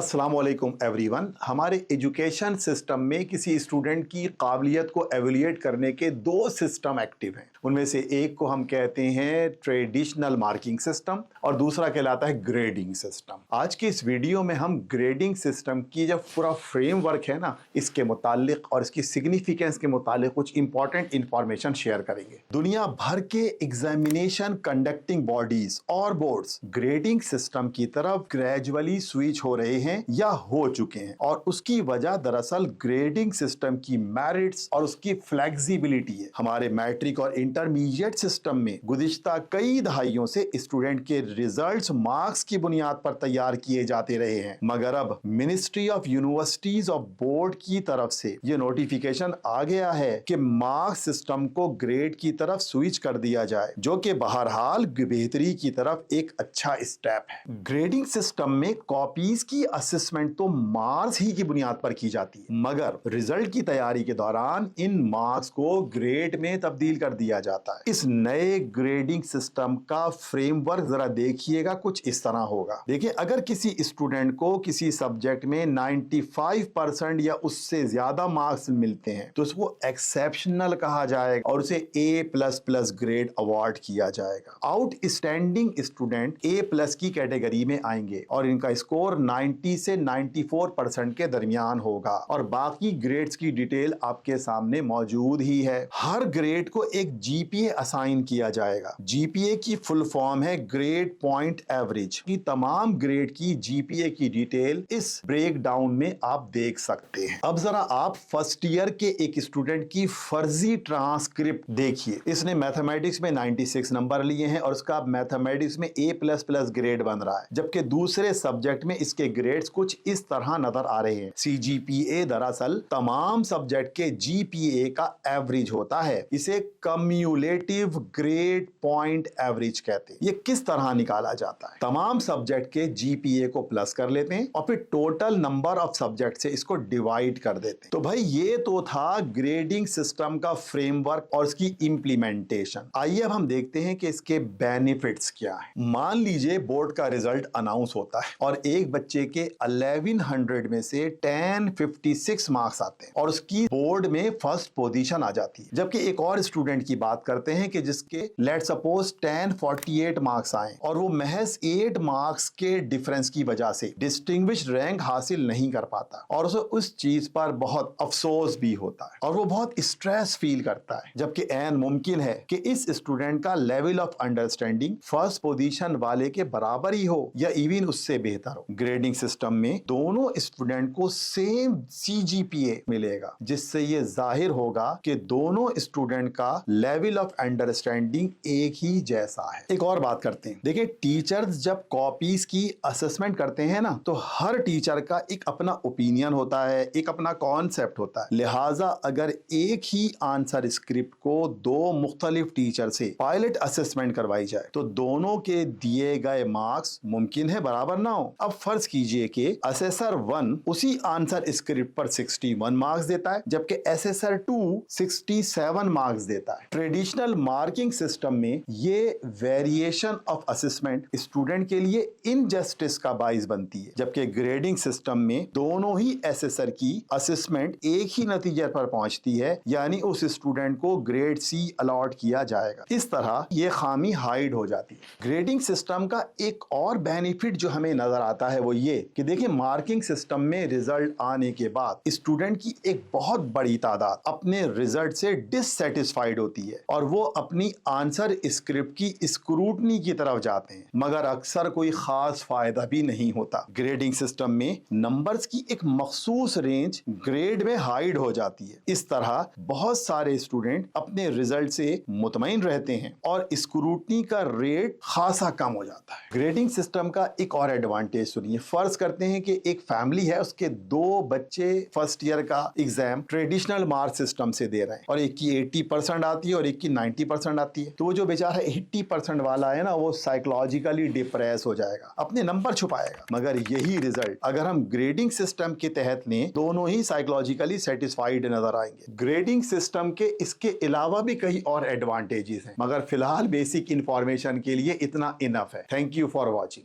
अस्सलाम वालेकुम एवरीवन। हमारे एजुकेशन सिस्टम में किसी स्टूडेंट की काबिलियत को एवेल्यूएट करने के दो सिस्टम एक्टिव हैं। उनमें से एक को हम कहते हैं ट्रेडिशनल मार्किंग सिस्टम और दूसरा कहलाता है ग्रेडिंग सिस्टम। आज की इस वीडियो में हम ग्रेडिंग सिस्टम की जब पूरा फ्रेमवर्क है ना, इसके मुतालिक और इसकी सिग्निफिकेंस के मुतालिक कुछ इंपॉर्टेंट इंफॉर्मेशन शेयर करेंगे। दुनिया भर के एग्जामिनेशन कंडक्टिंग बॉडीज और बोर्ड्स ग्रेडिंग सिस्टम की तरफ ग्रेजुअली स्विच हो रहे हैं या हो चुके हैं, और उसकी वजह दरअसल ग्रेडिंग सिस्टम की मेरिट्स और उसकी फ्लेक्सिबिलिटी है। हमारे मैट्रिक और इंटरमीडिएट सिस्टम में गुज़िश्ता कई दहाइयों से स्टूडेंट के रिजल्ट्स मार्क्स की बुनियाद पर तैयार किए जाते रहे हैं, मगर अब ministry of universities of board की तरफ से यह नोटिफिकेशन आ गया है कि मार्क्स सिस्टम को ग्रेड की तरफ स्विच कर दिया जाए, जो कि बहरहाल बेहतरी की तरफ एक अच्छा स्टेप है। ग्रेडिंग सिस्टम में कॉपीज की असेसमेंट तो मार्क्स ही की बुनियाद पर की जाती है, मगर रिजल्ट की तैयारी के दौरान इन मार्क्स को ग्रेड में तब्दील कर दिया जाता है। इस नए ग्रेडिंग सिस्टम का फ्रेमवर्क जरा देखिएगा, कुछ इस तरह होगा। देखिए, अगर किसी स्टूडेंट को किसी सब्जेक्ट में 95% या उससे ज्यादा मार्क्स मिलते हैं तो उसको एक्सेप्शनल कहा जाएगा और उसे A++ ग्रेड अवार्ड किया जाएगा। आउटस्टैंडिंग स्टूडेंट A+ की कैटेगरी में आएंगे और इनका स्कोर 90 से 94% के दरमियान होगा, और बाकी ग्रेड्स की डिटेल आपके सामने मौजूद ही है। हर ग्रेड को एक GPA असाइन किया जाएगा। GPA की फुल फॉर्म है ग्रेड पॉइंट एवरेज। की तमाम ग्रेड की GPA की डिटेल इस ब्रेक डाउन में आप देख सकते हैं। अब जरा आप फर्स्ट ईयर के एक स्टूडेंट की फर्जी ट्रांसक्रिप्ट देखिए। इसने मैथमेटिक्स में 96 नंबर लिए हैं और उसका मैथमेटिक्स में A++ ग्रेड बन रहा है, जबकि दूसरे सब्जेक्ट में इसके ग्रेड्स कुछ इस तरह नजर आ रहे हैं। CGPA दरअसल तमाम सब्जेक्ट के GPA का एवरेज होता है। इसे कम्युलेटिव ग्रेड पॉइंट एवरेज कहते हैं। ये किस तरह निकाला जाता है? तमाम सब्जेक्ट के GPA को प्लस कर लेते हैं और फिर टोटल नंबर ऑफ सब्जेक्ट से इसको डिवाइड कर देते हैं। तो भाई, ये तो था ग्रेडिंग सिस्टम का फ्रेमवर्क और इसकी इंप्लीमेंटेशन। आइए अब हम देखते हैं कि इसके बेनिफिट्स क्या है। मान लीजिए बोर्ड का रिजल्ट अनाउंस होता है और एक बच्चे के 1100 में से 1056 मार्क्स आते हैं और उसकी बोर्ड में फर्स्ट पोजीशन आ जाती है, जबकि एक और स्टूडेंट की बात करते हैं कि जिसके लेट्स सपोज 1048 मार्क्स आए और वो महज 8 मार्क्स के डिफरेंस की वजह से डिस्टिंग्विश्ड रैंक हासिल नहीं कर पाता, और उसे उस चीज पर बहुत अफसोस भी होता है और वो बहुत स्ट्रेस फील करता है, जबकि ऐन मुमकिन है कि इस स्टूडेंट का level of understanding first position वाले के बराबर ही हो या इवन उससे बेहतर हो। ग्रेडिंग सिस्टम में दोनों स्टूडेंट को सेम CGPA मिलेगा, जिससे ये जाहिर होगा कि दोनों स्टूडेंट का लेवल ऑफ अंडरस्टैंडिंग एक ही जैसा है। एक और बात करते हैं। देखिए, टीचर्स जब कॉपीज की असेसमेंट करते हैं ना, तो हर टीचर का एक अपना ओपिनियन होता है, एक अपना कॉन्सेप्ट होता है। लिहाजा अगर एक ही आंसर स्क्रिप्ट को दो मुख्तलिफ टीचर से पायलट असेसमेंट करवाई जाए तो दोनों के दिए गए मार्क्स मुमकिन है बराबर ना हो। अब फर्ज कीजिए कि असेसर 1 उसी आंसर स्क्रिप्ट पर 61 मार्क्स देता है, जबकि असेसर 2 67 मार्क्स देता है। ट्रेडिशनल मार्किंग सिस्टम में ये वेरिएशन ऑफ असेसमेंट स्टूडेंट के लिए इनजस्टिस का बाइस बनती है, जबकि ग्रेडिंग सिस्टम में दोनों ही असेसर की असेसमेंट एक ही नतीजे पर पहुंचती है, यानी उस स्टूडेंट को ग्रेड C अलॉट किया जाएगा। इस तरह ये खामी हाइड हो जाती है। ग्रेडिंग सिस्टम का एक और बेनिफिट जो हमें नजर आता है वो ये कि देखिए, मार्किंग सिस्टम में रिजल्ट आने के बाद स्टूडेंट की एक बहुत बड़ी तादाद अपने रिजल्ट से डिससेटिस्फाइड होती है और वो अपनी आंसर स्क्रिप्ट की स्क्रूटनी की तरफ जाते हैं, मगर अक्सर कोई खास फायदा भी नहीं होता। ग्रेडिंग सिस्टम में नंबर्स की एक मखसूस रेंज ग्रेड में हाइड हो जाती है। इस तरह बहुत सारे स्टूडेंट अपने रिजल्ट से मुतमईन रहते हैं और स्क्रूटनी का रेट खासा कम हो जाता है। ग्रेडिंग सिस्टम का एक और एडवांटेज सुनिए। फर्ज करते हैं कि एक फैमिली है, उसके 2 बच्चे फर्स्ट ईयर का एग्जाम ट्रेडिशनल मार्क सिस्टम से दे रहे हैं और एक की 80% आती है और एक की 90% आती है। तो वो जो बेचारा 80% वाला है ना, वो साइकोलॉजिकली डिप्रेस हो जाएगा, अपने नंबर छुपाएगा। मगर यही रिजल्ट अगर हम ग्रेडिंग सिस्टम के तहत लें, दोनों ही साइकोलॉजिकली सेटिस्फाइड नजर आएंगे। ग्रेडिंग सिस्टम के इसके अलावा भी कई और एडवांटेजेस हैं, मगर फिलहाल बेसिक इंफॉर्मेशन के लिए इतना इनफ है। Thank you for watching.